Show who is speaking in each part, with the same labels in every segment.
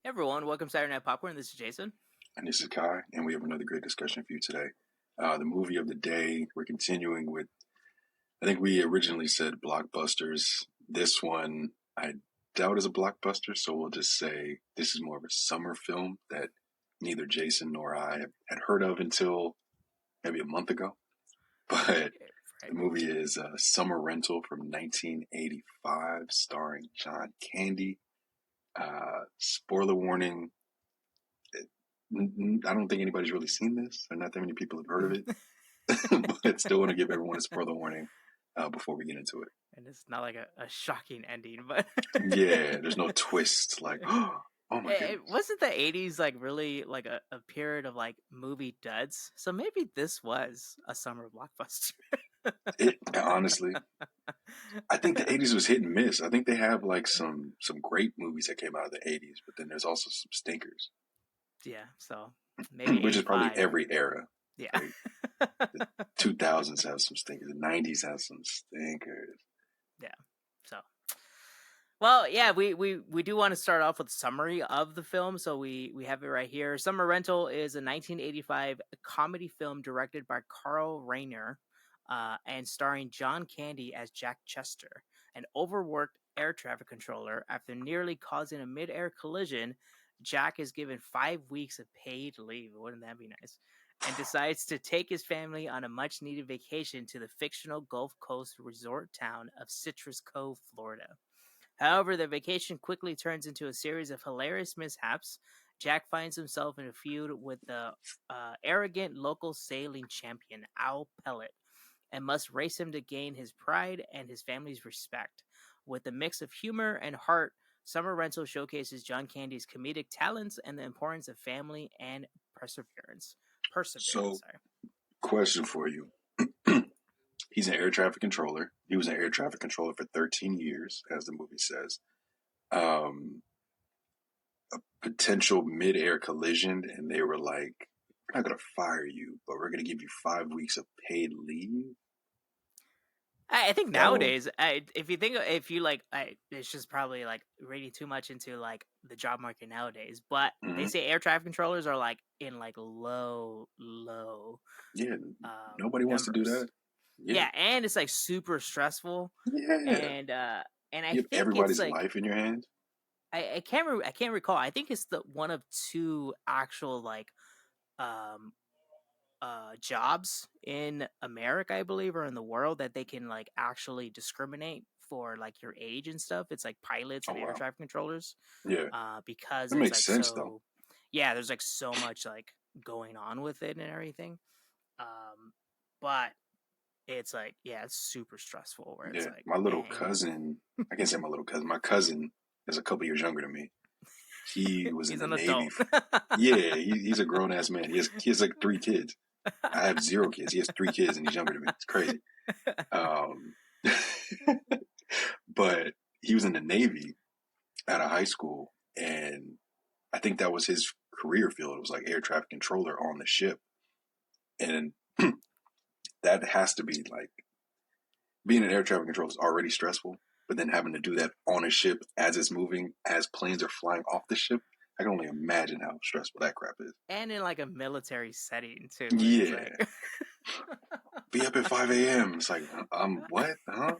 Speaker 1: Hey everyone, welcome to Saturday Night Popcorn. This is Jason.
Speaker 2: And this is Kai, and we have another great discussion for you today. The movie of the day, we're continuing with, I think we originally said blockbusters. This one, I doubt is a blockbuster, so we'll just say this is more of a summer film that neither Jason nor I had heard of until maybe a month ago. But
Speaker 1: Right.
Speaker 2: the movie is Summer Rental from 1985, starring John Candy. Spoiler warning, I don't think anybody's really seen this, or not that many people have heard of it, but still want to give everyone a spoiler warning before we get into it.
Speaker 1: And it's not like a shocking ending, but
Speaker 2: Yeah, there's no twist like, oh my
Speaker 1: it
Speaker 2: goodness.
Speaker 1: wasn't the 80s like really like a period of like movie duds. So maybe this was a summer blockbuster.
Speaker 2: It honestly, I think the '80s was hit and miss. I think they have like some great movies that came out of the '80s, but then there's also some stinkers,
Speaker 1: Yeah, so maybe
Speaker 2: which is probably
Speaker 1: 85.
Speaker 2: every era.
Speaker 1: Yeah.
Speaker 2: Like the 2000s have some stinkers, the '90s have some stinkers.
Speaker 1: Yeah. So well, yeah, we do want to start off with a summary of the film, so we have it right here. Summer Rental is a 1985 comedy film directed by Carl Reiner, and starring John Candy as Jack Chester, an overworked air traffic controller. After nearly causing a mid-air collision, Jack is given 5 weeks of paid leave. Wouldn't that be nice? And decides to take his family on a much-needed vacation to the fictional Gulf Coast resort town of Citrus Cove, Florida. However, the vacation quickly turns into a series of hilarious mishaps. Jack finds himself in a feud with the arrogant local sailing champion, Al Pellet, and must race him to gain his pride and his family's respect. With a mix of humor and heart, Summer Rental showcases John Candy's comedic talents and the importance of family and perseverance. Perseverance,
Speaker 2: So,
Speaker 1: sorry.
Speaker 2: question for you. He's an air traffic controller. He was an air traffic controller for 13 years, as the movie says. Um, a potential mid-air collision, and they were like, "We're not gonna fire you, but we're gonna give you 5 weeks of paid leave."
Speaker 1: I think
Speaker 2: So,
Speaker 1: nowadays, if you like, it's just probably like reading too much into like the job market nowadays. But they
Speaker 2: mhm.
Speaker 1: say air traffic controllers are like in like low
Speaker 2: Yeah, nobody wants to do
Speaker 1: numbers.
Speaker 2: that. Yeah,
Speaker 1: Yeah, and it's like super stressful,
Speaker 2: yeah.
Speaker 1: and I
Speaker 2: You have
Speaker 1: think it's
Speaker 2: everybody's
Speaker 1: like
Speaker 2: life in your hands.
Speaker 1: I can't recall. I think it's the one of two actual like um jobs in America, I believe, or in the world that they can like actually discriminate for like your age and stuff. It's like pilots
Speaker 2: Oh
Speaker 1: and air
Speaker 2: wow.
Speaker 1: traffic controllers,
Speaker 2: Yeah,
Speaker 1: because
Speaker 2: that
Speaker 1: it's
Speaker 2: makes
Speaker 1: like
Speaker 2: sense though.
Speaker 1: so. Yeah, there's like so much like going on with it and everything. But it's like yeah, it's super stressful. Where it's
Speaker 2: Yeah,
Speaker 1: like
Speaker 2: my little
Speaker 1: dang,
Speaker 2: cousin. I can't say my little cousin. My cousin is a couple years younger than me. He was in
Speaker 1: he's
Speaker 2: the
Speaker 1: an
Speaker 2: Navy.
Speaker 1: adult.
Speaker 2: Yeah, he's a grown ass man. He has like 3 kids. I have 0 kids. He has 3 kids and he's younger than me. It's crazy. Um, but he was in the Navy out of high school, and I think that was his career field. It was like air traffic controller on the ship, and that has to be like being an air traffic controller is already stressful, but then having to do that on a ship as it's moving, as planes are flying off the ship. I can only imagine how stressful that crap is.
Speaker 1: And in like a military setting too, where it's like
Speaker 2: Yeah, be up at 5 a.m. It's like, what? Huh?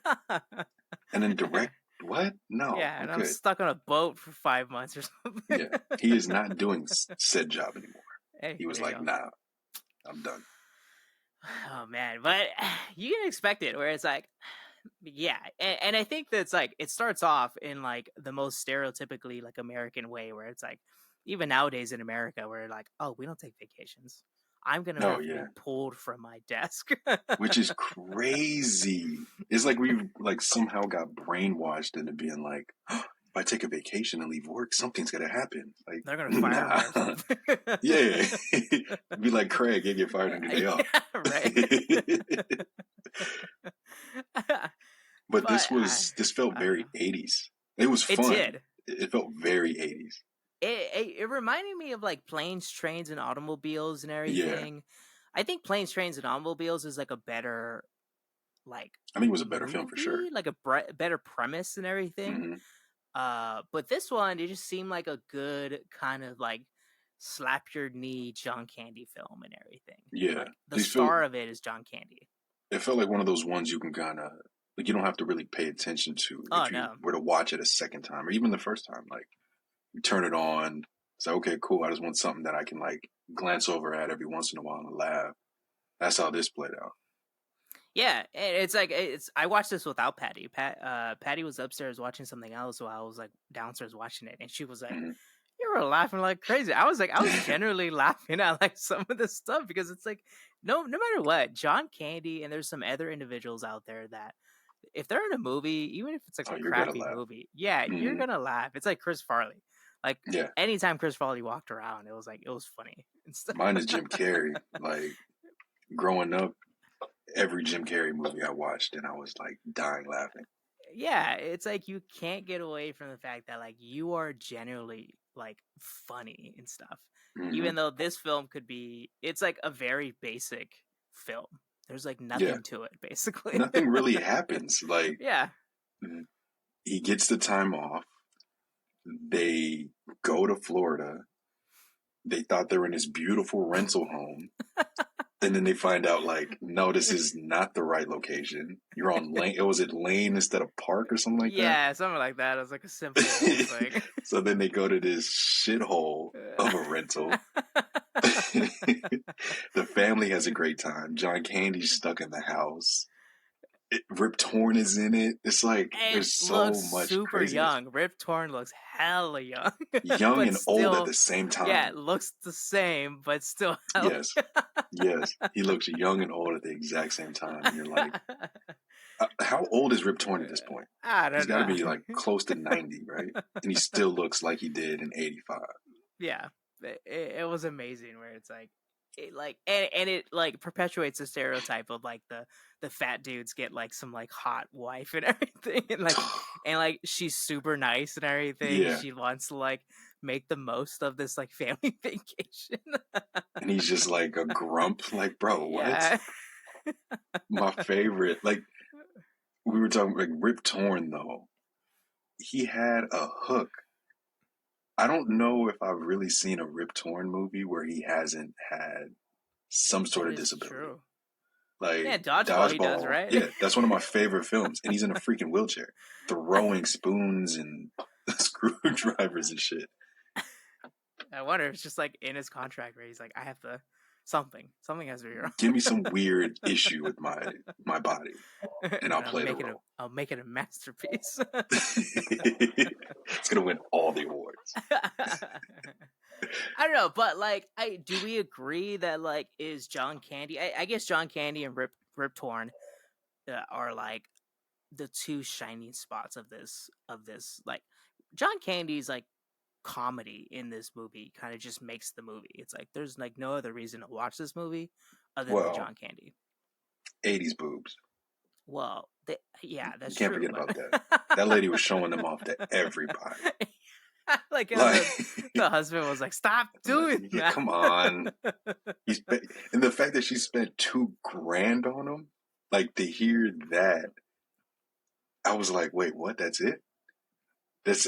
Speaker 2: And then direct, what? No,
Speaker 1: yeah,
Speaker 2: I'm
Speaker 1: and I'm
Speaker 2: good.
Speaker 1: stuck on a boat for 5 months or something.
Speaker 2: Yeah, he is not doing said job anymore.
Speaker 1: Hey,
Speaker 2: He was
Speaker 1: there you
Speaker 2: like,
Speaker 1: go.
Speaker 2: nah, I'm done.
Speaker 1: Oh man, but you can expect it where it's like, yeah, and I think that's like it starts off in like the most stereotypically like American way, where it's like even nowadays in America, where like, oh, we don't take vacations. I'm gonna
Speaker 2: No,
Speaker 1: have to be
Speaker 2: yeah,
Speaker 1: pulled from my desk.
Speaker 2: which is crazy. It's like we like somehow got brainwashed into being like, if I take a vacation and leave work, something's gonna happen. Like,
Speaker 1: They're gonna fire me
Speaker 2: nah,
Speaker 1: or something.
Speaker 2: yeah, be like Craig, he get fired on your day off.
Speaker 1: Yeah, right.
Speaker 2: But
Speaker 1: But
Speaker 2: this felt
Speaker 1: I don't
Speaker 2: very
Speaker 1: know.
Speaker 2: 80s. It was
Speaker 1: It
Speaker 2: fun.
Speaker 1: did.
Speaker 2: It felt very 80s.
Speaker 1: It reminded me of like planes, trains, and automobiles and
Speaker 2: Yeah,
Speaker 1: everything. I think planes, trains, and automobiles is like a better like
Speaker 2: I think it was a better film for sure.
Speaker 1: movie, like a better premise and everything.
Speaker 2: Hmm.
Speaker 1: But this one, it just seemed like a good kind of like slap your knee John Candy film and everything.
Speaker 2: Yeah,
Speaker 1: Like the
Speaker 2: these feel
Speaker 1: star of it is John Candy.
Speaker 2: it felt like one of those ones you can kind of like you don't have to really pay attention to
Speaker 1: Oh
Speaker 2: if you
Speaker 1: no.
Speaker 2: were to watch it a second time or even the first time. Like you turn it on, it's like okay, cool. I just want something that I can like glance over at every once in a while and laugh. That's how this played out.
Speaker 1: Yeah, it's like it's. I watched this without Patty. Patty was upstairs watching something else while I was like downstairs watching it, and she was like,
Speaker 2: Hmm.
Speaker 1: "You were laughing like crazy." I was like, I was generally laughing at like some of this stuff because it's like, no matter what, John Candy and there's some other individuals out there that if they're in a movie, even if it's like
Speaker 2: Oh,
Speaker 1: a
Speaker 2: you're gonna
Speaker 1: crappy
Speaker 2: laugh.
Speaker 1: movie, yeah, you're
Speaker 2: Hmm.
Speaker 1: gonna laugh. It's like Chris Farley. Like
Speaker 2: Yeah,
Speaker 1: anytime Chris Farley walked around, it was like it was funny and stuff.
Speaker 2: mine is Jim Carrey. Like growing up, every Jim Carrey movie I watched, and I was like dying laughing.
Speaker 1: Yeah, it's like you can't get away from the fact that like you are genuinely like funny and stuff.
Speaker 2: Hmm.
Speaker 1: Even though this film could be it's like a very basic film. There's like
Speaker 2: Yeah,
Speaker 1: nothing to it basically.
Speaker 2: nothing really happens. Like
Speaker 1: Yeah.
Speaker 2: he gets the time off. They go to Florida. They thought they were in this beautiful rental home. And then they find out like, no, this is not the right location. You're on Lane. Was it Lane instead of Park or something like that?
Speaker 1: Yeah, something like that. It was like a simple thing.
Speaker 2: So then they go to this shithole of a rental. The family has a great time. John Candy's stuck in the house. Rip Torn is in it. It's like
Speaker 1: And
Speaker 2: there's
Speaker 1: looks
Speaker 2: so much
Speaker 1: super
Speaker 2: craziness.
Speaker 1: young. Rip Torn looks hella young.
Speaker 2: Young
Speaker 1: But
Speaker 2: and old at
Speaker 1: still,
Speaker 2: the same
Speaker 1: yeah,
Speaker 2: time.
Speaker 1: looks the same, but still hella
Speaker 2: Yes. Yes. He looks young and old at the exact same time. And you're like, how old is Rip Torn at this point?
Speaker 1: I
Speaker 2: He's
Speaker 1: don't
Speaker 2: got to
Speaker 1: know.
Speaker 2: be like close to 90, right? And he still looks like he did in 85.
Speaker 1: Yeah, it was amazing. Where it's like, it like and it like perpetuates the stereotype of like the fat dudes get like some like hot wife and everything, and like she's super nice and everything.
Speaker 2: Yeah.
Speaker 1: She wants to like make the most of this like family vacation.
Speaker 2: And he's just like a grump. Like, bro, what?
Speaker 1: Yeah.
Speaker 2: My favorite. Like, we were talking like Rip Torn, though. He had a hook. I don't know if I've really seen a Rip Torn movie where he hasn't had some sort
Speaker 1: That
Speaker 2: of
Speaker 1: is
Speaker 2: disability.
Speaker 1: true. Yeah,
Speaker 2: Like
Speaker 1: dodgeball he does,
Speaker 2: Dodgeball.
Speaker 1: right?
Speaker 2: Yeah, that's one of my favorite films. And he's in a freaking wheelchair, throwing spoons and screwdrivers and shit.
Speaker 1: I wonder if it's just like in his contract where he's like, I have to something has to be wrong.
Speaker 2: Give me some weird issue with my body, and I'll
Speaker 1: And
Speaker 2: play the role.
Speaker 1: I'll make it a masterpiece.
Speaker 2: It's gonna win all the awards.
Speaker 1: I don't know, but like, I do we agree that like is John Candy? I guess John Candy and Rip Torn are like the two shining spots of this. Like, John Candy's like comedy in this movie kind of just makes the movie. It's like there's like no other reason to watch this movie other than the
Speaker 2: Well,
Speaker 1: John Candy.
Speaker 2: 80s boobs.
Speaker 1: Well, yeah,
Speaker 2: You
Speaker 1: that's
Speaker 2: can't
Speaker 1: true.
Speaker 2: forget about that. That
Speaker 1: But
Speaker 2: lady was showing them off to everybody.
Speaker 1: like how
Speaker 2: Like,
Speaker 1: the husband was like, "Stop
Speaker 2: I'm like,
Speaker 1: doing
Speaker 2: yeah,
Speaker 1: that."
Speaker 2: come on. He spent, and the fact that she spent 2 grand on him, like to hear that, I was like, wait, what? That's it? That's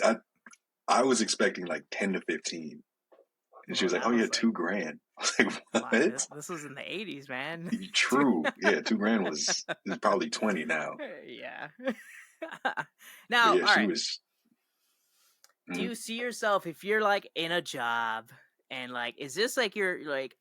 Speaker 2: I was expecting like 10 to 15, and she
Speaker 1: Well,
Speaker 2: was like, oh
Speaker 1: that
Speaker 2: yeah,
Speaker 1: was like,
Speaker 2: 2 grand. I was like,
Speaker 1: come on,
Speaker 2: what?
Speaker 1: this was in the '80s, man.
Speaker 2: True, yeah, 2 grand was is probably 20 now.
Speaker 1: Yeah.
Speaker 2: But
Speaker 1: Now,
Speaker 2: yeah,
Speaker 1: all
Speaker 2: she
Speaker 1: right.
Speaker 2: was.
Speaker 1: Do
Speaker 2: Mm,
Speaker 1: you see yourself if you're like in a job and like is this like your like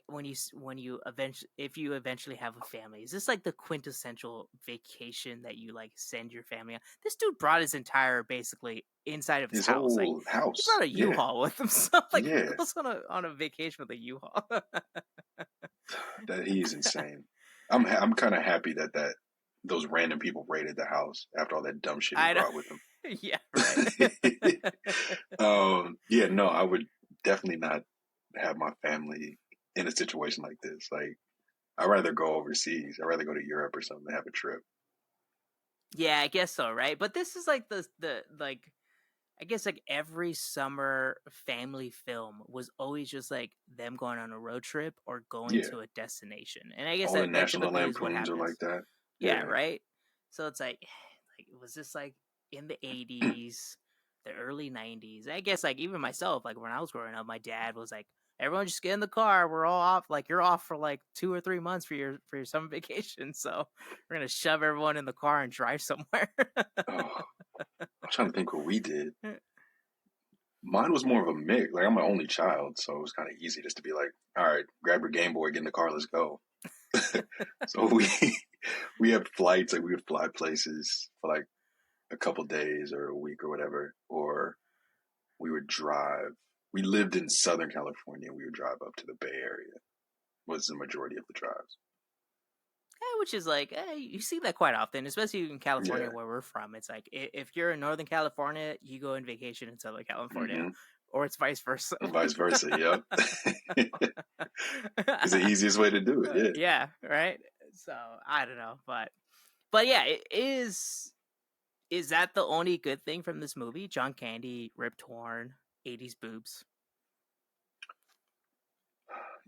Speaker 1: when you eventually if you eventually have a family, is this like the quintessential vacation that you like send your family on? This dude brought his entire basically inside of his
Speaker 2: his
Speaker 1: house. Like
Speaker 2: whole
Speaker 1: he
Speaker 2: house,
Speaker 1: brought a
Speaker 2: yeah,
Speaker 1: U-Haul with him. So like who
Speaker 2: yeah,
Speaker 1: goes on a vacation with a U-Haul?
Speaker 2: that he is insane. I'm kind of happy that those random people raided the house after all that dumb shit he
Speaker 1: I don't
Speaker 2: brought with him.
Speaker 1: yeah, right.
Speaker 2: Yeah, no, I would definitely not have my family in a situation like this. Like, I'd rather go overseas. I'd rather go to Europe or something and have a trip.
Speaker 1: Yeah, I guess so, right? But this is like the like I guess like every summer family film was always just like them going on a road trip or going
Speaker 2: Yeah,
Speaker 1: to a destination. And I guess
Speaker 2: all the
Speaker 1: that
Speaker 2: National
Speaker 1: typically is what
Speaker 2: Lampoons are like
Speaker 1: happens.
Speaker 2: that.
Speaker 1: Yeah,
Speaker 2: Yeah,
Speaker 1: right? So it's like was this like in the 80s? the early 90s. I guess like even myself, like when I was growing up, my dad was like, everyone just get in the car. We're all off. Like you're off for like 2 or 3 months for your summer vacation. So we're gonna shove everyone in the car and drive somewhere.
Speaker 2: Oh, I'm trying to think what we did. Mine was more of a mix. Like I'm my only child, so it was kind of easy just to be like, all right, grab your Game Boy, get in the car, let's go. So we had flights, like we would fly places for like a couple days or a week or whatever, or we would drive. We lived in Southern California. We would drive up to the Bay Area. Was the majority of the drives.
Speaker 1: Which is like you see that quite often, especially in California
Speaker 2: Yeah.
Speaker 1: where we're from. It's like if you're in Northern California, you go on vacation in Southern California,
Speaker 2: Mm-hmm.
Speaker 1: or it's vice versa.
Speaker 2: And vice versa. Yep. It's the easiest way to do it. Yeah.
Speaker 1: Yeah, right. So I don't know, but yeah, it is. Is that the only good thing from this movie? John Candy, Rip Torn, 80s boobs.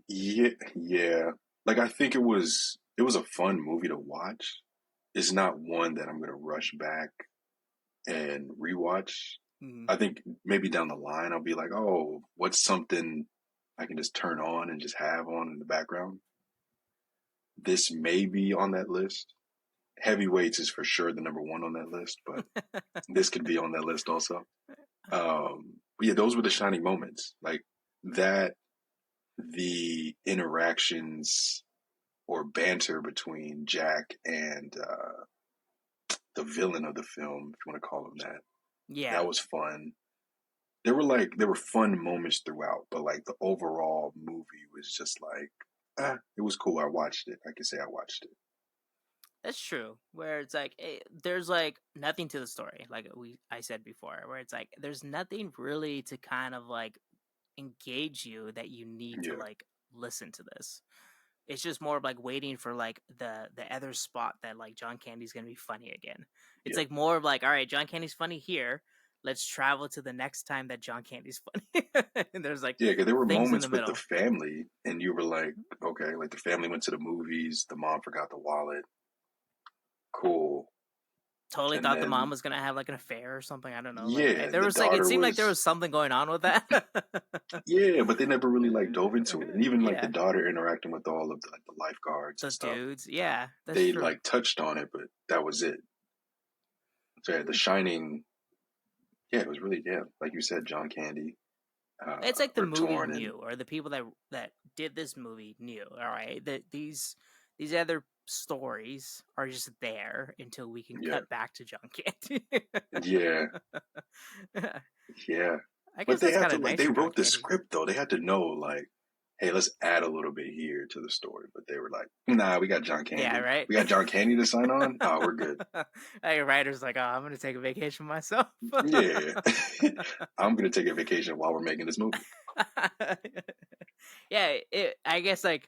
Speaker 2: Yeah. Yeah. Like I think it was a fun movie to watch. It's not one that I'm gonna rush back and rewatch.
Speaker 1: Mm.
Speaker 2: I think maybe down the line I'll be like, oh, what's something I can just turn on and just have on in the background? This may be on that list. Heavyweights is for sure the number one on that list, but this could be on that list also. But yeah, those were the shining moments. Like that, the interactions or banter between Jack and the villain of the film, if you want to call him that,
Speaker 1: Yeah,
Speaker 2: that was fun. There were fun moments throughout, but like the overall movie was just like, it was cool. I watched it. I can say I watched it.
Speaker 1: that's true. Where it's like there's like nothing to the story, like I said before. Where it's like there's nothing really to kind of like engage you that you need to
Speaker 2: Yeah,
Speaker 1: like listen to this. It's just more of like waiting for like the other spot that like John Candy's gonna be funny again. It's
Speaker 2: yeah,
Speaker 1: like more of like, all right, John Candy's funny here. Let's travel to the next time that John Candy's funny. And there's like
Speaker 2: yeah. Because there were
Speaker 1: things in the
Speaker 2: moments with the
Speaker 1: middle.
Speaker 2: family, and you were like, okay, like the family went to the movies. The mom forgot the wallet. Cool.
Speaker 1: Totally
Speaker 2: And
Speaker 1: thought the mom
Speaker 2: then
Speaker 1: was gonna have like an affair or something. I don't know. Like
Speaker 2: yeah,
Speaker 1: there
Speaker 2: the
Speaker 1: was like it
Speaker 2: daughter
Speaker 1: seemed like there
Speaker 2: was
Speaker 1: was something going on with that.
Speaker 2: yeah, but they never really like dove into it. And even like the
Speaker 1: Yeah,
Speaker 2: daughter interacting with all of the like the lifeguards and
Speaker 1: the
Speaker 2: stuff,
Speaker 1: dudes. Yeah, that's
Speaker 2: they
Speaker 1: true.
Speaker 2: like touched on it, but that was it. So yeah, The Shining, yeah, it was really yeah, like you said, John Candy,
Speaker 1: It's like the
Speaker 2: Rip
Speaker 1: movie
Speaker 2: Torn, and
Speaker 1: knew, or the people that did this movie knew. All right, that these other stories are just there until we can
Speaker 2: yeah,
Speaker 1: cut back to John Candy.
Speaker 2: yeah, yeah.
Speaker 1: I
Speaker 2: But
Speaker 1: guess
Speaker 2: they
Speaker 1: that's
Speaker 2: had
Speaker 1: kind
Speaker 2: to
Speaker 1: of
Speaker 2: like
Speaker 1: nice
Speaker 2: they
Speaker 1: for John
Speaker 2: wrote the
Speaker 1: Candy.
Speaker 2: script though. They had to know like, hey, let's add a little bit here to the story. But they were like, nah, we got John
Speaker 1: Yeah,
Speaker 2: Candy.
Speaker 1: right.
Speaker 2: We got John Candy to sign on. Oh, we're good.
Speaker 1: Like, writer's like, oh, I'm gonna take a vacation myself.
Speaker 2: Yeah, I'm gonna take a vacation while we're making this movie.
Speaker 1: Yeah, I guess like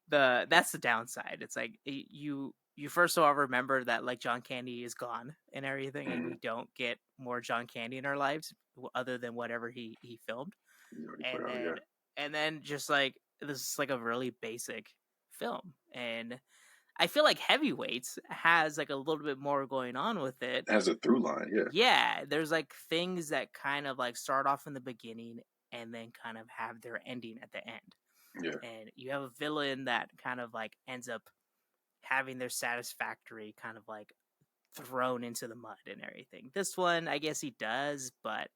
Speaker 1: that's the downside. It's like you first of all remember that like John Candy is gone and everything, and
Speaker 2: Mm,
Speaker 1: we don't get more John Candy in our lives other than whatever he filmed,
Speaker 2: you already put
Speaker 1: and
Speaker 2: out, yeah.
Speaker 1: then just like this is like a really basic film, and I feel like Heavyweights has like a little bit more going on with it.
Speaker 2: It has a through line, yeah,
Speaker 1: Yeah, there's like things that kind of like start off in the beginning and then kind of have their ending at the end,
Speaker 2: yeah,
Speaker 1: and you have a villain that kind of like ends up having their satisfactory kind of like thrown into the mud and everything. This one, I guess he does, but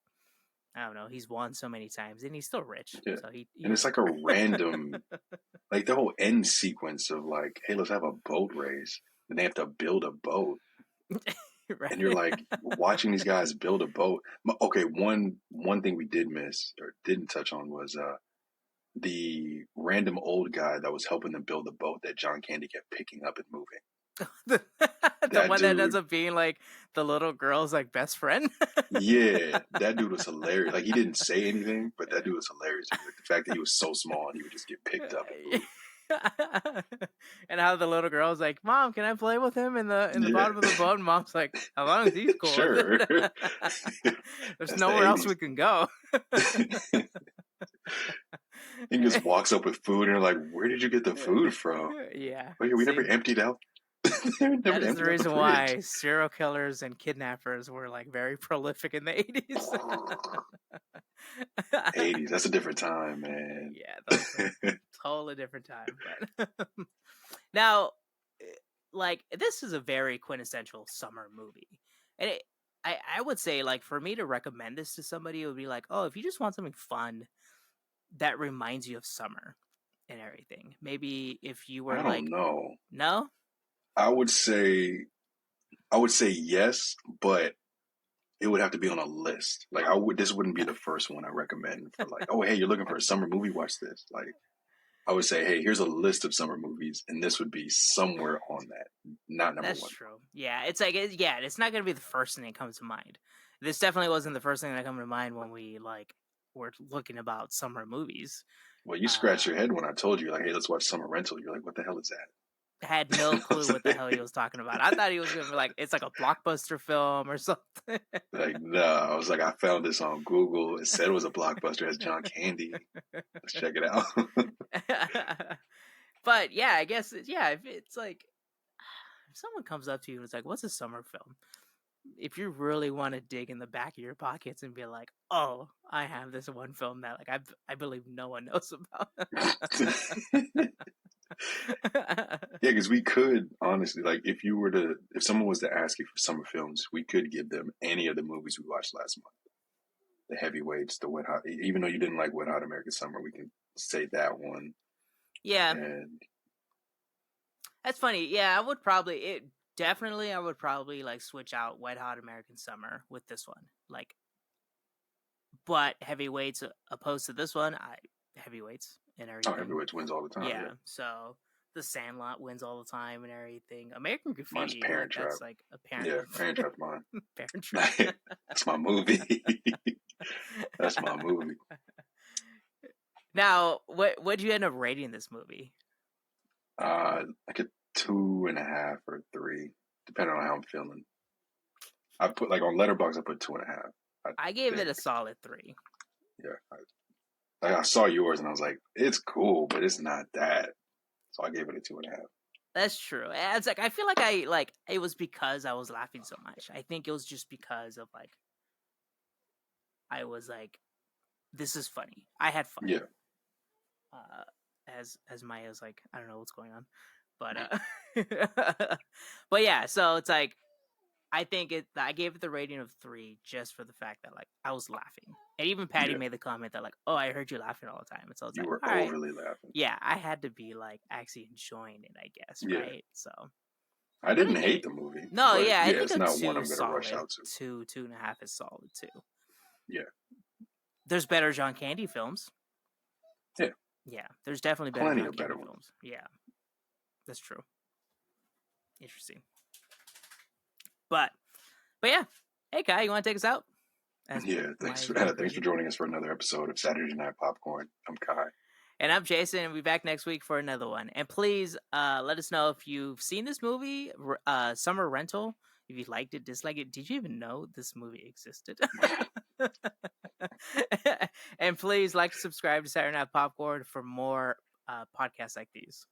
Speaker 1: I don't know. He's won so many times and he's still rich,
Speaker 2: yeah.
Speaker 1: so he
Speaker 2: And it's
Speaker 1: doesn't
Speaker 2: like a
Speaker 1: care.
Speaker 2: random, like the whole end sequence of like, hey, let's have a boat race, and they have to build a boat, and you're
Speaker 1: Right?
Speaker 2: like watching these guys build a boat. Okay, one thing we did miss or didn't touch on was the random old guy that was helping them build the boat that John Candy kept picking up and moving.
Speaker 1: the, the
Speaker 2: That
Speaker 1: one that ends
Speaker 2: dude,
Speaker 1: up being like the little girl's like best friend.
Speaker 2: yeah, that dude was hilarious. Like he didn't say anything, but that dude was hilarious. Like the fact that he was so small and he would just get picked up and moved.
Speaker 1: And how the little girl's like, "Mom, can I play with him in the
Speaker 2: Yeah,
Speaker 1: bottom of the boat?" And Mom's like, "As long as he's cool with
Speaker 2: sure.
Speaker 1: it, there's
Speaker 2: That's the
Speaker 1: nowhere else we
Speaker 2: 80s.
Speaker 1: can go."
Speaker 2: He just walks up with food and you're like, where did you get the food from?
Speaker 1: Yeah,
Speaker 2: Oh yeah, we never
Speaker 1: same.
Speaker 2: emptied out. They would never
Speaker 1: That is the
Speaker 2: empty out the
Speaker 1: reason
Speaker 2: fridge.
Speaker 1: why serial killers and kidnappers were like very prolific in the 80s.
Speaker 2: 80s. That's a different time, man.
Speaker 1: Yeah, that was a totally different time. But now, eh, like, this is a very quintessential summer movie. And I would say, like, for me to recommend this to somebody, it would be like, oh, if you just want something fun that reminds you of summer and everything. Maybe if you were
Speaker 2: I don't
Speaker 1: like,
Speaker 2: know.
Speaker 1: no?
Speaker 2: I would say yes, but it would have to be on a list. Like this wouldn't be the first one I recommend for like, oh hey, you're looking for a summer movie, watch this. Like I would say, hey, here's a list of summer movies, and this would be somewhere on that, not number
Speaker 1: That's
Speaker 2: one.
Speaker 1: true. Yeah, it's like, yeah, it's not going to be the first thing that comes to mind. This definitely wasn't the first thing that came to mind when we, like, were looking about summer movies.
Speaker 2: Well, you scratched your head when I told you, like, hey, let's watch Summer Rental. You're like, what the hell is
Speaker 1: Had no clue what the
Speaker 2: that?
Speaker 1: hell he was talking about. I thought he was gonna be like, it's like a blockbuster film or something.
Speaker 2: Like, no, I was like, I found this on Google. It said it was a blockbuster. It has John Candy. Let's check it out.
Speaker 1: But yeah, I guess yeah, if it's like if someone comes up to you and it's like, "What's a summer film?" If you really want to dig in the back of your pockets and be like, "Oh, I have this one film that like I believe no one knows about."
Speaker 2: Yeah, because we could honestly, like, if someone was to ask you for summer films, we could give them any of the movies we watched last month. The heavyweights, the wet hot. Even though you didn't like Wet Hot American Summer, we can say that one.
Speaker 1: Yeah,
Speaker 2: And
Speaker 1: that's funny. Yeah, I would probably like switch out Wet Hot American Summer with this one. Like, but heavyweights opposed to this one, heavyweights and everything.
Speaker 2: heavyweights wins all the time.
Speaker 1: Yeah,
Speaker 2: Yeah,
Speaker 1: so the Sandlot wins all the time and everything. American
Speaker 2: mine's
Speaker 1: Graffiti,
Speaker 2: Parent Trap.
Speaker 1: that's like a parent.
Speaker 2: Yeah, Parent Trap's mine.
Speaker 1: Parent Trap.
Speaker 2: That's my movie. That's my movie.
Speaker 1: Now, what'd you end up rating this movie?
Speaker 2: Like a 2.5 or 3, depending on how I'm feeling. I put like on Letterboxd, I put 2.5.
Speaker 1: I gave it
Speaker 2: think,
Speaker 1: a solid 3.
Speaker 2: yeah. I saw yours and I was like, it's cool, but it's not that. So I gave it a 2.5.
Speaker 1: That's true. It's like I feel like it was because I was laughing so much. I think it was just because of like I was like, this is funny. I had fun.
Speaker 2: Yeah.
Speaker 1: As Maya's like, I don't know what's going on, but but yeah. So it's like I think I gave it the rating of 3 just for the fact that like I was laughing, and even Patty
Speaker 2: Yeah.
Speaker 1: made the comment that like, oh, I heard you laughing all the time, and so it's
Speaker 2: You
Speaker 1: like,
Speaker 2: were
Speaker 1: all right,
Speaker 2: overly laughing.
Speaker 1: yeah, I had to be like actually enjoying it, I guess,
Speaker 2: Yeah.
Speaker 1: right? So
Speaker 2: I
Speaker 1: but I
Speaker 2: didn't
Speaker 1: think
Speaker 2: hate the movie,
Speaker 1: no,
Speaker 2: but
Speaker 1: yeah, I
Speaker 2: yeah,
Speaker 1: think
Speaker 2: it's
Speaker 1: a
Speaker 2: not one
Speaker 1: 2
Speaker 2: I'm going to rush
Speaker 1: solid,
Speaker 2: out to.
Speaker 1: 2.5 is solid too.
Speaker 2: Yeah.
Speaker 1: There's better John Candy films.
Speaker 2: Yeah.
Speaker 1: Yeah, there's definitely better
Speaker 2: Plenty
Speaker 1: John
Speaker 2: of
Speaker 1: Candy
Speaker 2: better ones.
Speaker 1: films. Yeah, that's true. Interesting. But yeah. Hey Kai, you want to take us out? As
Speaker 2: Yeah.
Speaker 1: Maya's going
Speaker 2: Thanks for
Speaker 1: crazy.
Speaker 2: joining us for another episode of Saturday Night Popcorn. I'm Kai.
Speaker 1: And I'm Jason, and we'll be back next week for another one. And please let us know if you've seen this movie, Summer Rental. If you liked it, disliked it. Did you even know this movie existed? And please like, subscribe to Saturday Night Popcorn for more podcasts like these.